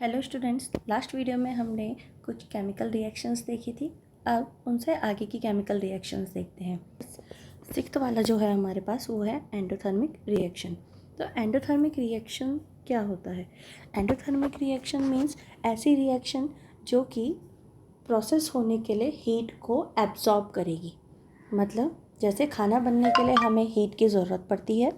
Hello students, last video में हमने कुछ केमिकल रिएक्शंस देखी थी। अब उनसे आगे की केमिकल रिएक्शंस देखते हैं। सिक्स्थ वाला जो है हमारे पास वो है एंडोथर्मिक रिएक्शन। तो एंडोथर्मिक रिएक्शन क्या होता है? एंडोथर्मिक रिएक्शन मीन्स ऐसी रिएक्शन जो कि प्रोसेस होने के लिए हीट को एब्जॉर्ब करेगी। मतलब जैसे खाना बनने के लिए हमें हीट की ज़रूरत पड़ती है,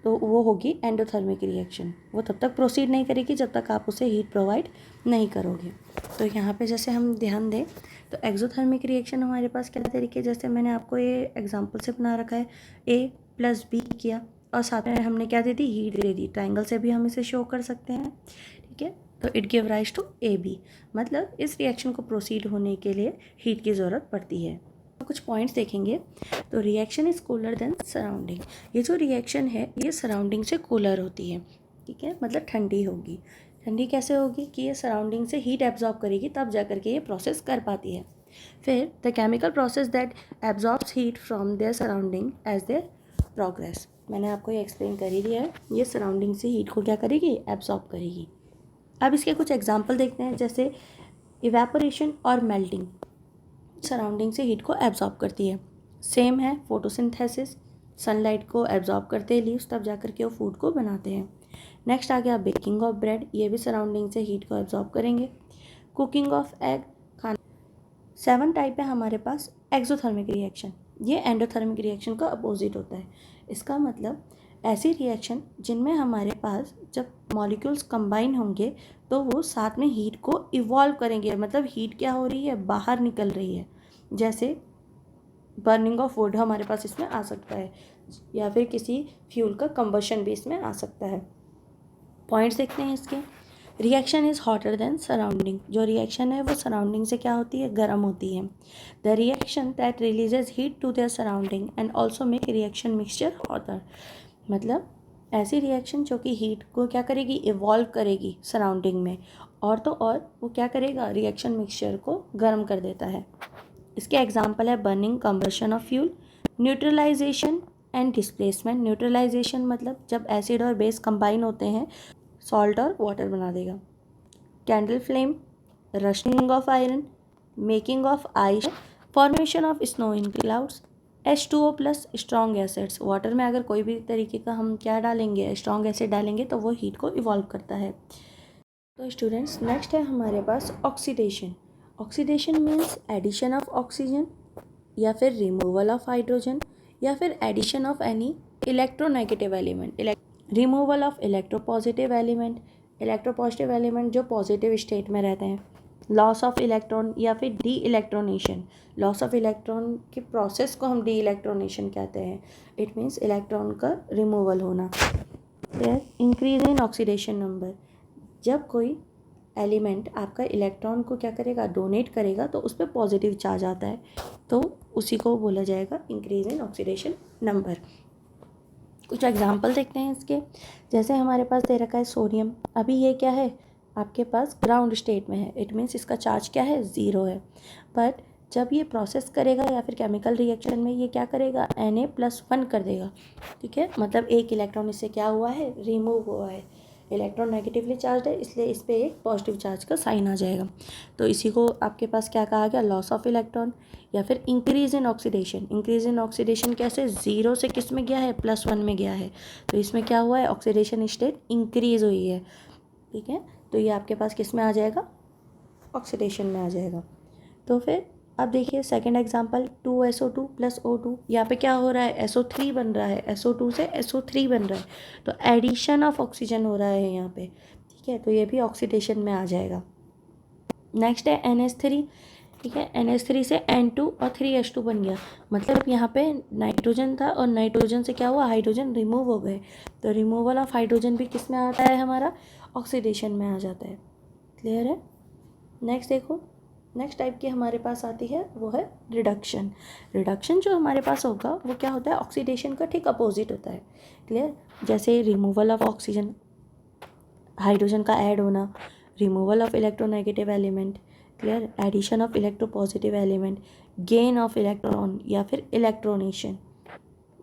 तो वो होगी एंडोथर्मिक रिएक्शन। वो तब तक प्रोसीड नहीं करेगी जब तक आप उसे हीट प्रोवाइड नहीं करोगे। तो यहाँ पे जैसे हम ध्यान दें तो एक्सोथर्मिक रिएक्शन हमारे पास क्या तरीके, जैसे मैंने आपको ये एग्जांपल से बना रखा है, A+B किया और साथ में हमने क्या दे दी, हीट दे दी। ट्राइंगल से भी हम इसे शो कर सकते हैं, ठीक है। तो it give rise to AB, मतलब इस रिएक्शन को प्रोसीड होने के लिए हीट की ज़रूरत पड़ती है। कुछ पॉइंट्स देखेंगे। तो reaction is cooler than surrounding. ये जो रिएक्शन है ये सराउंडिंग से कूलर होती है, ठीक है, मतलब ठंडी होगी। ठंडी कैसे होगी कि ये सराउंडिंग से हीट एब्जॉर्ब करेगी, तब जा करके ये प्रोसेस कर पाती है। फिर the chemical process that absorbs heat from their surrounding as their progress. मैंने आपको ये एक्सप्लेन कर ही दिया है, ये सराउंडिंग से हीट को क्या करेगी, एब्जॉर्ब करेगी। अब इसके कुछ एग्जाम्पल देखते हैं, जैसे इवेपोरेशन और मेल्टिंग सराउंडिंग से हीट को एब्जॉर्ब करती है। सेम है फोटोसिंथेसिस, सनलाइट को एब्जॉर्ब करते हैं लीव्स, तब जाकर के वो फूड को बनाते हैं। नेक्स्ट आ गया बेकिंग ऑफ ब्रेड, ये भी सराउंडिंग से हीट को एब्जॉर्ब करेंगे। कुकिंग ऑफ एग, खाना। 7 टाइप है हमारे पास एक्सोथर्मिक रिएक्शन। ये एंडोथर्मिक रिएक्शन का अपोजिट होता है। इसका मतलब ऐसी रिएक्शन जिनमें हमारे पास जब मॉलिक्यूल्स कंबाइन होंगे तो वो साथ में हीट को इवॉल्व करेंगे। मतलब हीट क्या हो रही है, बाहर निकल रही है। जैसे बर्निंग ऑफ वुड हमारे पास इसमें आ सकता है, या फिर किसी फ्यूल का कंबशन भी इसमें आ सकता है। पॉइंट्स देखते हैं इसके। Reaction is hotter then surrounding. जो रिएक्शन है वो सराउंडिंग से क्या होती है, गर्म होती है। The reaction that releases heat to their surrounding and also make reaction mixture hotter. मतलब ऐसी रिएक्शन जो कि हीट को क्या करेगी, इवॉल्व करेगी सराउंडिंग में, और तो और वो क्या करेगा, रिएक्शन मिक्सचर को गर्म कर देता है। इसके एग्जाम्पल है burning, combustion of fuel, neutralisation and displacement. Neutralisation मतलब जब एसिड और बेस कंबाइन होते हैं, सॉल्ट और वाटर बना देगा। Candle flame, rusting of iron, making of ice, formation of snow in clouds, H2O plus strong acids. Water में अगर कोई भी तरीके का हम क्या डालेंगे, स्ट्रॉन्ग एसिड डालेंगे तो वो हीट को इवॉल्व करता है। तो स्टूडेंट्स, नेक्स्ट है हमारे पास oxidation. Oxidation means addition of oxygen, या फिर रिमूवल ऑफ हाइड्रोजन, या फिर addition of any electronegative element, removal of electropositive element. Electropositive element जो पॉजिटिव स्टेट में रहते हैं। लॉस ऑफ इलेक्ट्रॉन या फिर de electronation. Loss of electron की प्रोसेस को हम डी इलेक्ट्रोनेशन कहते हैं। इट मीन्स इलेक्ट्रॉन का रिमूवल होना। फिर इंक्रीज इन ऑक्सीडेशन नंबर। जब कोई एलिमेंट आपका इलेक्ट्रॉन को क्या करेगा, डोनेट करेगा, तो उस पर पॉजिटिव चार्ज आता है, तो उसी को बोला जाएगा इंक्रीज इन ऑक्सीडेशन नंबर। कुछ एग्जांपल देखते हैं इसके। जैसे हमारे पास दे रखा है सोडियम, अभी ये क्या है, आपके पास ग्राउंड स्टेट में है। इट मीन्स इसका चार्ज क्या है, 0 है। बट जब ये प्रोसेस करेगा या फिर केमिकल रिएक्शन में ये क्या करेगा, Na+1 कर देगा, ठीक है। मतलब एक इलेक्ट्रॉन इससे क्या हुआ है, रिमूव हुआ है। इलेक्ट्रॉन नेगेटिवली चार्ज है, इसलिए इस पर एक पॉजिटिव चार्ज का साइन आ जाएगा। तो इसी को आपके पास क्या कहा गया, लॉस ऑफ इलेक्ट्रॉन। या फिर increase in oxidation. Increase in oxidation कैसे, 0 से किस में गया है, +1 में गया है। तो इसमें क्या हुआ है, ऑक्सीडेशन स्टेट इंक्रीज हुई है, ठीक है। तो ये आपके पास किस में आ जाएगा, ऑक्सीडेशन में आ जाएगा। तो फिर अब देखिए सेकंड एग्जांपल, 2SO2 + O2। यहाँ पे क्या हो रहा है, SO3 बन रहा है, SO2 से SO3 बन रहा है, तो एडिशन ऑफ ऑक्सीजन हो रहा है यहाँ पे, ठीक है। तो ये भी ऑक्सीडेशन में आ जाएगा। नेक्स्ट है NH3, ठीक है। NH3 से N2 और 3H2 बन गया। मतलब यहाँ पे नाइट्रोजन था और नाइट्रोजन से क्या हुआ, हाइड्रोजन रिमूव हो गए। तो रिमूवल ऑफ हाइड्रोजन भी किस में आता है, हमारा ऑक्सीडेशन में आ जाता है। क्लियर है। नेक्स्ट देखो, नेक्स्ट टाइप की हमारे पास आती है वो है रिडक्शन। रिडक्शन जो हमारे पास होगा वो क्या होता है, ऑक्सीडेशन का ठीक अपोजिट होता है। क्लियर। जैसे रिमूवल ऑफ ऑक्सीजन, हाइड्रोजन का ऐड होना, removal of electronegative element, clear, addition of electropositive element, gain of electron या फिर इलेक्ट्रोनेशन।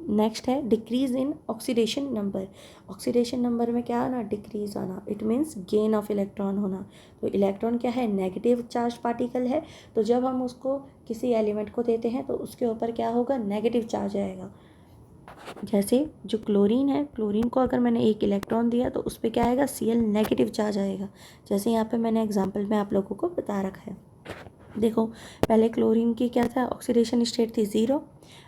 नेक्स्ट है decrease in oxidation number. Oxidation number में क्या आना, डिक्रीज आना, it means gain of electron होना। तो इलेक्ट्रॉन क्या है, नेगेटिव चार्ज पार्टिकल है, तो जब हम उसको किसी एलिमेंट को देते हैं तो उसके ऊपर क्या होगा, नेगेटिव चार्ज आएगा। जैसे जो क्लोरीन है, क्लोरीन को अगर मैंने एक इलेक्ट्रॉन दिया तो उस पर क्या आएगा, Cl नेगेटिव चार्ज आएगा। जैसे यहाँ पे मैंने एग्जांपल में आप लोगों को बता रखा है। देखो पहले क्लोरीन की क्या था, ऑक्सीडेशन स्टेट थी 0,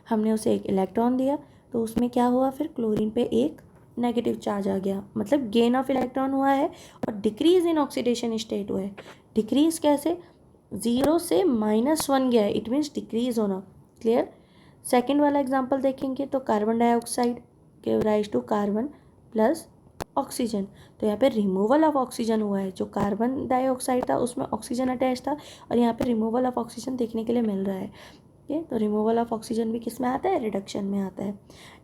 हमने उसे एक इलेक्ट्रॉन दिया तो उसमें क्या हुआ, फिर क्लोरीन पे एक नेगेटिव चार्ज आ गया, मतलब गेन ऑफ इलेक्ट्रॉन हुआ है और डिक्रीज इन ऑक्सीडेशन स्टेट हुआ है। डिक्रीज कैसे, 0 से -1 गया है, इट मीन्स डिक्रीज होना। क्लियर। सेकेंड वाला एग्जाम्पल देखेंगे तो carbon dioxide give rise to carbon plus oxygen, तो यहाँ पे रिमूवल ऑफ ऑक्सीजन हुआ है। जो कार्बन डाइऑक्साइड था उसमें ऑक्सीजन अटैच था और यहाँ पे रिमूवल ऑफ ऑक्सीजन देखने के लिए मिल रहा है। ठीक है, तो रिमूवल ऑफ ऑक्सीजन भी किस में आता है, रिडक्शन में आता है।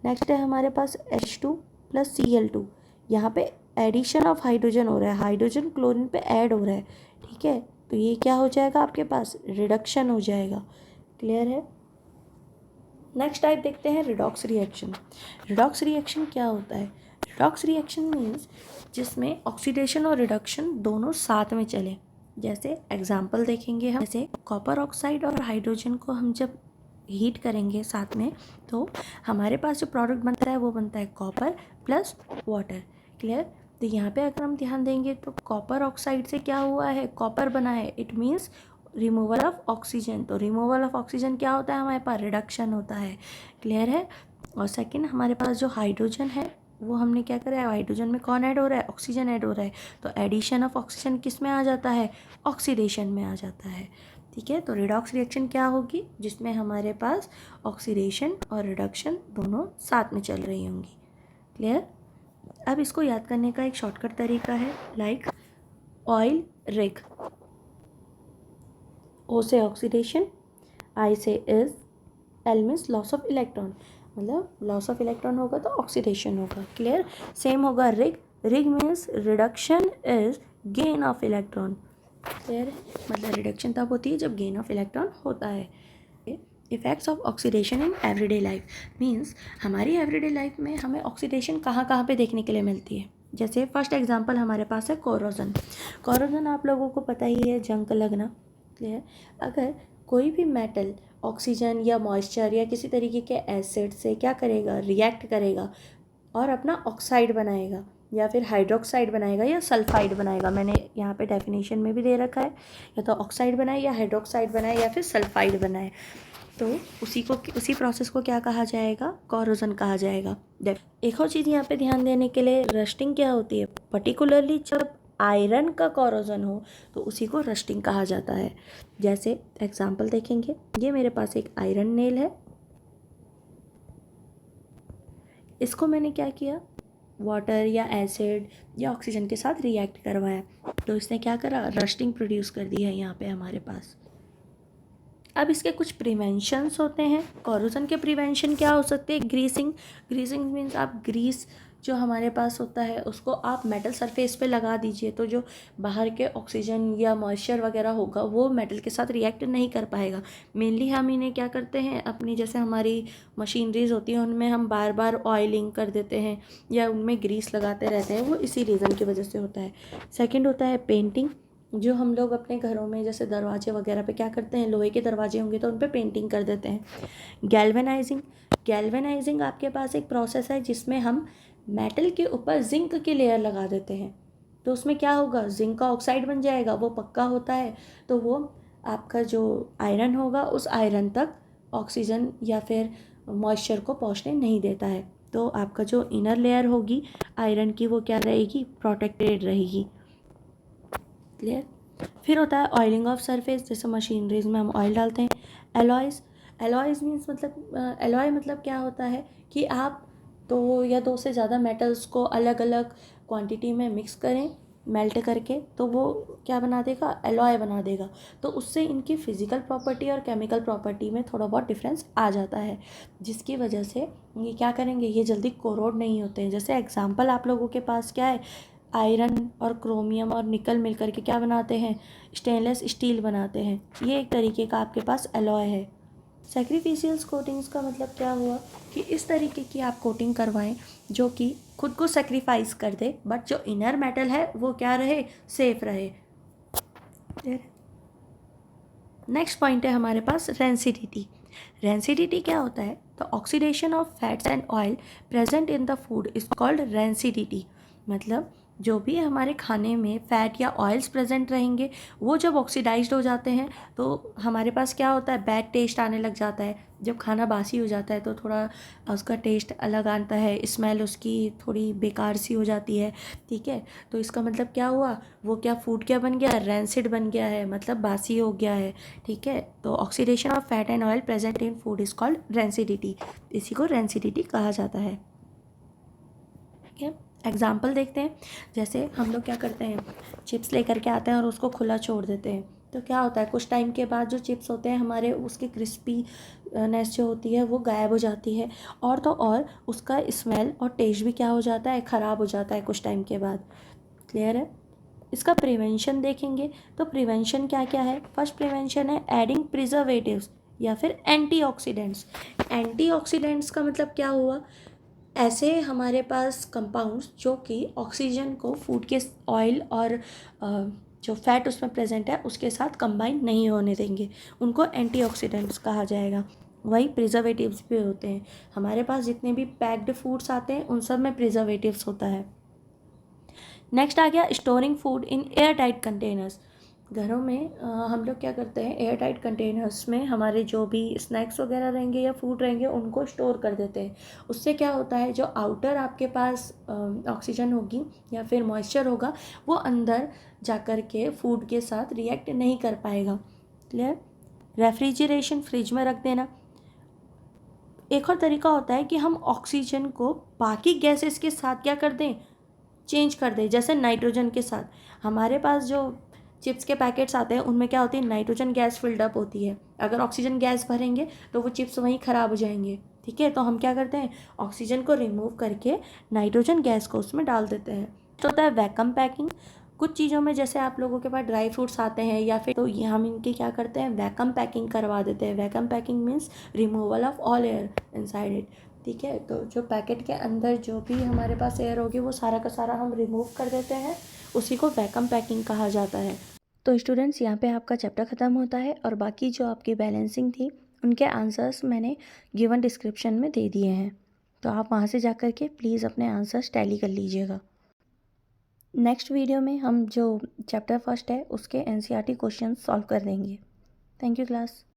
नेक्स्ट है हमारे पास H2 + Cl2, यहाँ पे एडिशन ऑफ हाइड्रोजन हो रहा है, हाइड्रोजन क्लोरीन पे ऐड हो रहा है। ठीक है, तो ये क्या हो जाएगा आपके पास, रिडक्शन हो जाएगा। क्लियर है। नेक्स्ट टाइप देखते हैं रिडॉक्स रिएक्शन। रिडॉक्स रिएक्शन क्या होता है, रिडॉक्स रिएक्शन मीन्स जिसमें ऑक्सीडेशन और रिडक्शन दोनों साथ में चले। जैसे एग्जांपल देखेंगे हम, जैसे कॉपर ऑक्साइड और हाइड्रोजन को हम जब हीट करेंगे साथ में तो हमारे पास जो प्रोडक्ट बनता है वो बनता है कॉपर प्लस वाटर। क्लियर। तो यहाँ पे अगर हम ध्यान देंगे तो कॉपर ऑक्साइड से क्या हुआ है, कॉपर बना है, it means removal of oxygen. तो रिमूवल ऑफ ऑक्सीजन क्या होता है, हमारे पास रिडक्शन होता है। क्लियर है। और सेकंड हमारे पास जो हाइड्रोजन है वो हमने क्या करा है, हाइड्रोजन में कौन ऐड हो रहा है, ऑक्सीजन ऐड हो रहा है, तो एडिशन ऑफ ऑक्सीजन किस में आ जाता है, ऑक्सीडेशन में आ जाता है। ठीक है, तो रिडॉक्स रिएक्शन क्या होगी, जिसमें हमारे पास ऑक्सीडेशन और रिडक्शन दोनों साथ में चल रही होंगी। क्लियर। अब इसको याद करने का एक शॉर्टकट तरीका है, लाइक ऑयल रिग। ओ से ऑक्सीडेशन, आई से is, L means loss of electron, मतलब लॉस ऑफ इलेक्ट्रॉन होगा तो ऑक्सीडेशन होगा। क्लियर। सेम होगा rig, rig means reduction is gain of electron. Clear, मतलब रिडक्शन तब होती है जब गेन ऑफ इलेक्ट्रॉन होता है। Effects of oxidation in everyday life means हमारी एवरीडे लाइफ में हमें ऑक्सीडेशन कहाँ कहाँ पे देखने के लिए मिलती है। जैसे फर्स्ट एग्जांपल हमारे पास है कोरोजन। कोरोजन आप लोगों को पता ही है, जंग लगना। क्लियर। अगर कोई भी मेटल ऑक्सीजन या मॉइस्चर या किसी तरीके के एसिड से क्या करेगा, रिएक्ट करेगा और अपना ऑक्साइड बनाएगा या फिर हाइड्रोक्साइड बनाएगा या सल्फाइड बनाएगा। मैंने यहाँ पे डेफिनेशन में भी दे रखा है, या तो ऑक्साइड बनाए या हाइड्रोक्साइड बनाए या फिर सल्फाइड बनाए, तो उसी प्रोसेस को क्या कहा जाएगा, कोरोजन कहा जाएगा। एक और चीज़ यहाँ पे ध्यान देने के लिए, रस्टिंग क्या होती है, पर्टिकुलरली जब आयरन का कोरोजन हो तो उसी को रस्टिंग कहा जाता है। जैसे एग्जांपल देखेंगे, ये मेरे पास एक आयरन नेल है, इसको मैंने क्या किया, वाटर या एसिड या ऑक्सीजन के साथ रिएक्ट करवाया, तो इसने क्या करा, रस्टिंग प्रोड्यूस कर दी है यहाँ पे हमारे पास। अब इसके कुछ प्रिवेंशंस होते हैं। कोरोजन के प्रिवेंशन क्या हो सकते हैं, ग्रीसिंग। ग्रीसिंग मीन्स आप ग्रीस जो हमारे पास होता है उसको आप मेटल सरफेस पे लगा दीजिए, तो जो बाहर के ऑक्सीजन या मॉइस्चर वगैरह होगा वो मेटल के साथ रिएक्ट नहीं कर पाएगा। मेनली हम इन्हें क्या करते हैं, अपनी जैसे हमारी मशीनरीज होती हैं उनमें हम बार बार ऑयलिंग कर देते हैं या उनमें ग्रीस लगाते रहते हैं, वो इसी रीज़न की वजह से होता है। सेकेंड होता है पेंटिंग, जो हम लोग अपने घरों में जैसे दरवाजे वगैरह पे क्या करते हैं, लोहे के दरवाजे होंगे तो उन पे पेंटिंग कर देते हैं। गैल्वेनाइजिंग, गैल्वेनाइजिंग आपके पास एक प्रोसेस है जिसमें हम मेटल के ऊपर जिंक की लेयर लगा देते हैं, तो उसमें क्या होगा, जिंक का ऑक्साइड बन जाएगा, वो पक्का होता है, तो वो आपका जो आयरन होगा उस आयरन तक ऑक्सीजन या फिर मॉइस्चर को पहुँचने नहीं देता है, तो आपका जो इनर लेयर होगी आयरन की वो क्या रहेगी, प्रोटेक्टेड रहेगी। क्लियर। फिर होता है ऑयलिंग ऑफ सरफेस, जैसे मशीनरीज में हम ऑयल डालते हैं। एलॉयज़, एलॉयज़ मीन्स मतलब एलॉय मतलब क्या होता है कि आप दो या दो से ज़्यादा मेटल्स को अलग अलग क्वांटिटी में मिक्स करें मेल्ट करके, तो वो क्या बना देगा, एलॉय बना देगा, तो उससे इनकी फ़िज़िकल प्रॉपर्टी और केमिकल प्रॉपर्टी में थोड़ा बहुत डिफरेंस आ जाता है, जिसकी वजह से ये क्या करेंगे, ये जल्दी कोरोड नहीं होते हैं। जैसे एग्जांपल आप लोगों के पास क्या है, आयरन और क्रोमियम और निकल मिलकर के क्या बनाते हैं, स्टेनलेस स्टील बनाते हैं, ये एक तरीके का आपके पास एलॉय है। सैक्रिफिशियल कोटिंग्स का मतलब क्या हुआ कि इस तरीके की आप कोटिंग करवाएं जो कि खुद को सेक्रीफाइस कर दे, बट जो इनर मेटल है वो क्या रहे, सेफ रहे। नेक्स्ट पॉइंट है हमारे पास रेंसिडिटी। रेंसिडिटी क्या होता है? The oxidation of fats and oil present in the food is called rancidity. मतलब जो भी हमारे खाने में फैट या ऑयल्स प्रेजेंट रहेंगे वो जब ऑक्सीडाइज्ड हो जाते हैं तो हमारे पास क्या होता है, बैड टेस्ट आने लग जाता है। जब खाना बासी हो जाता है तो थोड़ा उसका टेस्ट अलग आता है, स्मेल उसकी थोड़ी बेकार सी हो जाती है। ठीक है, तो इसका मतलब क्या हुआ, वो क्या फूड क्या बन गया, रैंसिड बन गया है, मतलब बासी हो गया है। ठीक है, तो oxidation of fat and oil present in food is called rancidity. इसी को रेंसिडिटी कहा जाता है। ठीक है, एग्जाम्पल देखते हैं। जैसे हम लोग क्या करते हैं, चिप्स लेकर के आते हैं और उसको खुला छोड़ देते हैं, तो क्या होता है, कुछ टाइम के बाद जो चिप्स होते हैं हमारे, उसकी क्रिस्पीनेस जो होती है वो गायब हो जाती है, और तो और उसका स्मेल और टेस्ट भी क्या हो जाता है, ख़राब हो जाता है कुछ टाइम के बाद। क्लियर है? इसका प्रिवेंशन देखेंगे तो प्रिवेंशन क्या क्या है। फर्स्ट प्रिवेंशन है एडिंग प्रिजर्वेटिव्स या फिर एंटीऑक्सीडेंट्स। एंटीऑक्सीडेंट्स का मतलब क्या हुआ, ऐसे हमारे पास कंपाउंड्स जो कि ऑक्सीजन को फूड के ऑयल और जो फैट उसमें प्रेजेंट है उसके साथ कंबाइन नहीं होने देंगे, उनको एंटीऑक्सीडेंट्स कहा जाएगा। वही प्रिजर्वेटिव्स भी होते हैं, हमारे पास जितने भी पैक्ड फूड्स आते हैं उन सब में प्रिजर्वेटिव्स होता है। नेक्स्ट आ गया storing food in air tight containers. घरों में हम लोग क्या करते हैं, एयर टाइट कंटेनर्स में हमारे जो भी स्नैक्स वगैरह रहेंगे या फूड रहेंगे उनको स्टोर कर देते हैं। उससे क्या होता है, जो आउटर आपके पास ऑक्सीजन होगी या फिर मॉइस्चर होगा वो अंदर जाकर के फूड के साथ रिएक्ट नहीं कर पाएगा। क्लियर? रेफ्रिजरेशन, फ्रिज में रख देना। एक और तरीका होता है कि हम ऑक्सीजन को बाकी गैसेस के साथ क्या कर दें, चेंज कर दें। जैसे नाइट्रोजन के साथ हमारे पास जो चिप्स के पैकेट्स आते हैं उनमें क्या होती है, नाइट्रोजन गैस फिल्ड अप होती है। अगर ऑक्सीजन गैस भरेंगे तो वो चिप्स वहीं ख़राब हो जाएंगे। ठीक है, तो हम क्या करते हैं, ऑक्सीजन को रिमूव करके नाइट्रोजन गैस को उसमें डाल देते हैं। तो होता है वैक्यूम पैकिंग। कुछ चीज़ों में जैसे आप लोगों के पास ड्राई फ्रूट्स आते हैं या फिर, तो ये हम इनकी क्या करते हैं, वैक्यूम पैकिंग करवा देते हैं। Vacuum packing means removal of all air inside it. ठीक है, तो जो पैकेट के अंदर जो भी हमारे पास एयर होगी वो सारा का सारा हम रिमूव कर देते हैं, उसी को वैक्यूम पैकिंग कहा जाता है। तो स्टूडेंट्स, यहाँ पे आपका चैप्टर ख़त्म होता है और बाकी जो आपकी बैलेंसिंग थी उनके आंसर्स मैंने गिवन डिस्क्रिप्शन में दे दिए हैं, तो आप वहाँ से जा कर के प्लीज़ अपने आंसर्स टैली कर लीजिएगा। नेक्स्ट वीडियो में हम जो चैप्टर फर्स्ट है उसके NCERT क्वेश्चन सॉल्व कर देंगे। Thank you class.